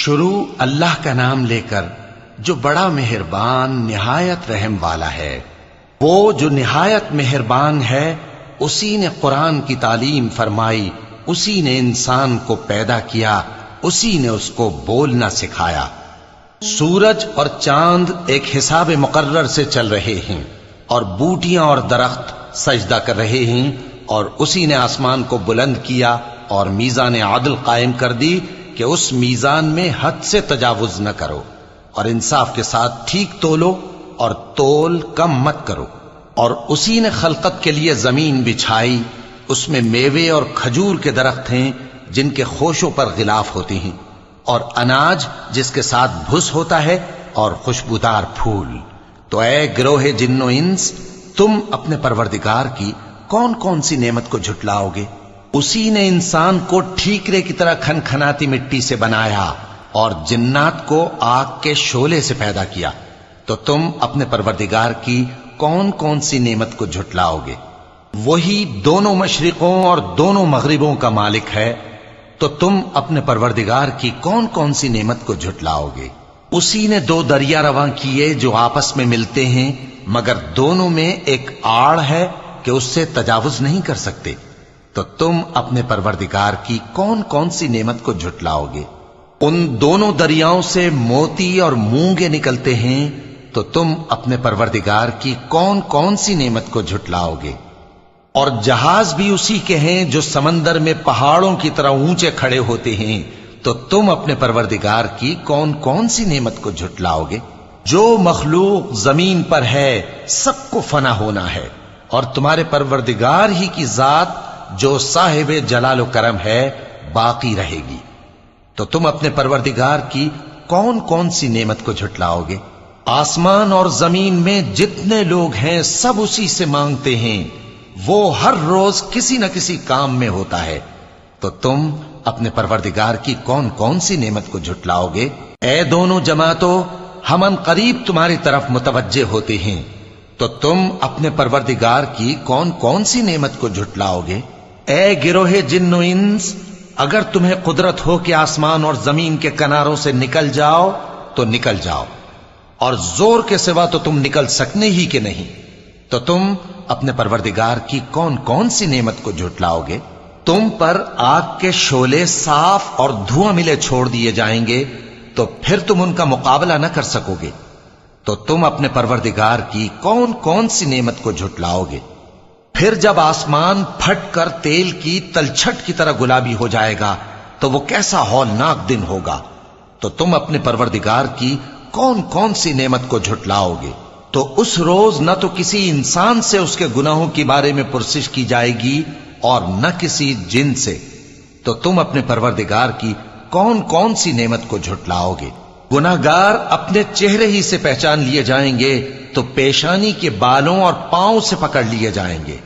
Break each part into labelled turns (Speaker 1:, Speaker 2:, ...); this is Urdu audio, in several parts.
Speaker 1: شروع اللہ کا نام لے کر جو بڑا مہربان نہایت رحم والا ہے۔ وہ جو نہایت مہربان ہے اسی نے قرآن کی تعلیم فرمائی، اسی نے انسان کو پیدا کیا، اسی نے اس کو بولنا سکھایا۔ سورج اور چاند ایک حساب مقرر سے چل رہے ہیں، اور بوٹیاں اور درخت سجدہ کر رہے ہیں، اور اسی نے آسمان کو بلند کیا اور میزان عدل قائم کر دی کہ اس میزان میں حد سے تجاوز نہ کرو، اور انصاف کے ساتھ ٹھیک تولو اور تول کم مت کرو۔ اور اسی نے خلقت کے لیے زمین بچھائی، اس میں میوے اور کھجور کے درخت ہیں جن کے خوشوں پر غلاف ہوتے ہیں، اور اناج جس کے ساتھ بھس ہوتا ہے، اور خوشبودار پھول۔ تو اے گروہ جن و انس، تم اپنے پروردگار کی کون کون سی نعمت کو جھٹلاؤ گے؟ اسی نے انسان کو ٹھیکرے کی طرح کھنکھناتی مٹی سے بنایا اور جنات کو آگ کے شعلے سے پیدا کیا، تو تم اپنے پروردگار کی کون کون سی نعمت کو جھٹلاؤ گے؟ وہی دونوں مشرقوں اور دونوں مغربوں کا مالک ہے، تو تم اپنے پروردگار کی کون کون سی نعمت کو جھٹلاؤ گے؟ اسی نے دو دریا رواں کیے جو آپس میں ملتے ہیں، مگر دونوں میں ایک آڑ ہے کہ اس سے تجاوز نہیں کر سکتے، تو تم اپنے پروردگار کی کون کون سی نعمت کو جھٹلاؤ گے؟ ان دونوں دریاؤں سے موتی اور مونگے نکلتے ہیں، تو تم اپنے پروردگار کی کون کون سی نعمت کو جھٹلاؤ گے؟ اور جہاز بھی اسی کے ہیں جو سمندر میں پہاڑوں کی طرح اونچے کھڑے ہوتے ہیں، تو تم اپنے پروردگار کی کون کون سی نعمت کو جھٹلاؤ گے؟ جو مخلوق زمین پر ہے سب کو فنا ہونا ہے، اور تمہارے پروردگار ہی کی ذات جو صاحب جلال و کرم ہے باقی رہے گی۔ تو تم اپنے پروردگار کی کون کون سی نعمت کو جھٹلاؤ گے؟ آسمان اور زمین میں جتنے لوگ ہیں سب اسی سے مانگتے ہیں، وہ ہر روز کسی نہ کسی کام میں ہوتا ہے، تو تم اپنے پروردگار کی کون کون سی نعمت کو جھٹلاؤ گے؟ اے دونوں جماعتوں، ہم ان قریب تمہاری طرف متوجہ ہوتے ہیں، تو تم اپنے پروردگار کی کون کون سی نعمت کو جھٹلاؤ گے؟ اے گروہ جن و انس، اگر تمہیں قدرت ہو کہ آسمان اور زمین کے کناروں سے نکل جاؤ تو نکل جاؤ، اور زور کے سوا تو تم نکل سکنے ہی کہ نہیں، تو تم اپنے پروردگار کی کون کون سی نعمت کو جھٹلاؤ گے؟ تم پر آگ کے شعلے صاف اور دھواں ملے چھوڑ دیے جائیں گے، تو پھر تم ان کا مقابلہ نہ کر سکو گے، تو تم اپنے پروردگار کی کون کون سی نعمت کو جھٹلاؤ گے؟ پھر جب آسمان پھٹ کر تیل کی تلچھٹ کی طرح گلابی ہو جائے گا تو وہ کیسا ہولناک دن ہوگا، تو تم اپنے پروردگار کی کون کون سی نعمت کو جھٹلاؤ گے؟ تو اس روز نہ تو کسی انسان سے اس کے گناہوں کے بارے میں پرسش کی جائے گی اور نہ کسی جن سے، تو تم اپنے پروردگار کی کون کون سی نعمت کو جھٹلاؤ گے؟ گناہگار اپنے چہرے ہی سے پہچان لیے جائیں گے تو پیشانی کے بالوں اور پاؤں سے پکڑ لیے جائیں گے،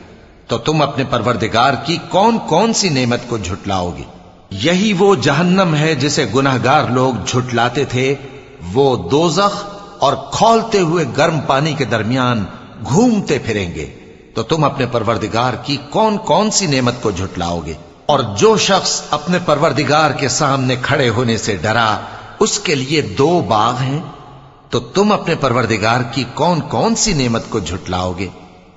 Speaker 1: تو تم اپنے پروردگار کی کون کون سی نعمت کو جھٹلاؤ گے؟ یہی وہ جہنم ہے جسے گناہگار لوگ جھٹلاتے تھے، وہ دوزخ اور کھولتے ہوئے گرم پانی کے درمیان گھومتے پھریں گے، تو تم اپنے پروردگار کی کون کون سی نعمت کو جھٹلاؤ گے؟ اور جو شخص اپنے پروردگار کے سامنے کھڑے ہونے سے ڈرا، اس کے لیے دو باغ ہیں، تو تم اپنے پروردگار کی کون کون سی نعمت کو جھٹلاؤ گے؟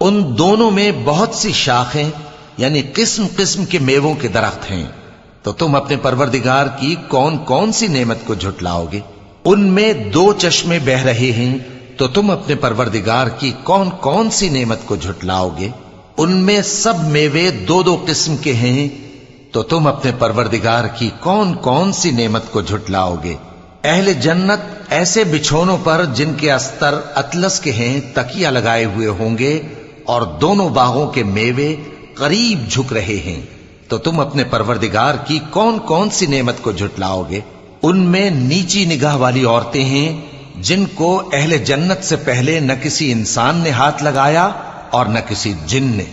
Speaker 1: ان دونوں میں بہت سی شاخیں یعنی قسم قسم کے میووں کے درخت ہیں، تو تم اپنے پروردگار کی کون کون سی نعمت کو جھٹلاؤ گے؟ ان میں دو چشمے بہ رہے ہیں، تو تم اپنے پروردگار کی کون کون سی نعمت کو جھٹلاؤ گے؟ ان میں سب میوے دو دو قسم کے ہیں، تو تم اپنے پروردگار کی کون کون سی نعمت کو جھٹلاؤ گے؟ اہل جنت ایسے بچھونوں پر جن کے استر اطلس کے ہیں تکیہ لگائے ہوئے ہوں گے، اور دونوں باغوں کے میوے قریب جھک رہے ہیں، تو تم اپنے پروردگار کی کون کون سی نعمت کو جھٹلاؤ گے؟ ان میں نیچی نگاہ والی عورتیں ہیں جن کو اہل جنت سے پہلے نہ کسی انسان نے ہاتھ لگایا اور نہ کسی جن نے،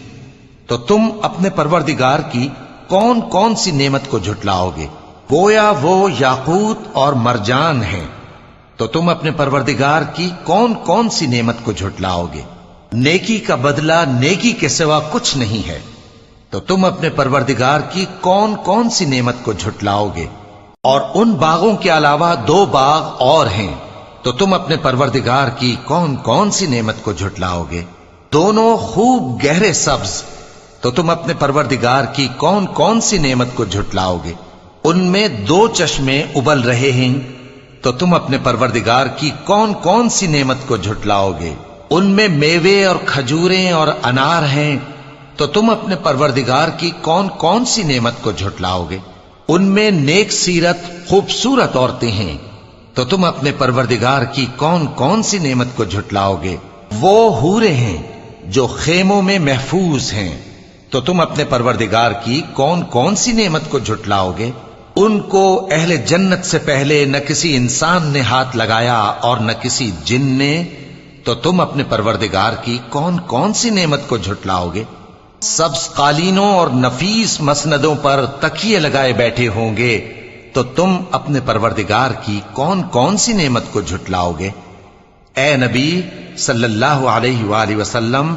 Speaker 1: تو تم اپنے پروردگار کی کون کون سی نعمت کو جھٹلاؤ گے؟ گویا وہ یاقوت اور مرجان ہیں، تو تم اپنے پروردگار کی کون کون سی نعمت کو جھٹلاؤ گے؟ نیکی کا بدلہ نیکی کے سوا کچھ نہیں ہے، تو تم اپنے پروردگار کی کون کون سی نعمت کو جھٹلاؤ گے؟ اور ان باغوں کے علاوہ 2 باغ اور ہیں، تو تم اپنے پروردگار کی کون کون سی نعمت کو جھٹلاؤ گے؟ دونوں خوب گہرے سبز، تو تم اپنے پروردگار کی کون کون سی نعمت کو جھٹلاؤ گے؟ ان میں 2 چشمے ابل رہے ہیں، تو تم اپنے پروردگار کی کون کون سی نعمت کو جھٹلاؤ گے؟ ان میں میوے اور کھجوریں اور انار ہیں، تو تم اپنے پروردگار کی کون کون سی نعمت کو جھٹلاؤ گے؟ ان میں نیک سیرت خوبصورت عورتیں ہیں، تو تم اپنے پروردگار کی کون کون سی نعمت کو جھٹلاؤ گے؟ وہ حوریں ہیں جو خیموں میں محفوظ ہیں، تو تم اپنے پروردگار کی کون کون سی نعمت کو جھٹلاؤ گے؟ ان کو اہل جنت سے پہلے نہ کسی انسان نے ہاتھ لگایا اور نہ کسی جن نے، تو تم اپنے پروردگار کی کون کون سی نعمت کو جھٹلاؤ گے؟ سبز قالینوں اور نفیس مسندوں پر تکیے لگائے بیٹھے ہوں گے، تو تم اپنے پروردگار کی کون کون سی نعمت کو جھٹلاؤ گے؟ اے نبی صلی اللہ علیہ وآلہ وسلم،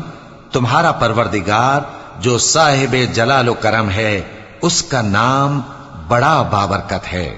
Speaker 1: تمہارا پروردگار جو صاحب جلال و کرم ہے، اس کا نام بڑا بابرکت ہے۔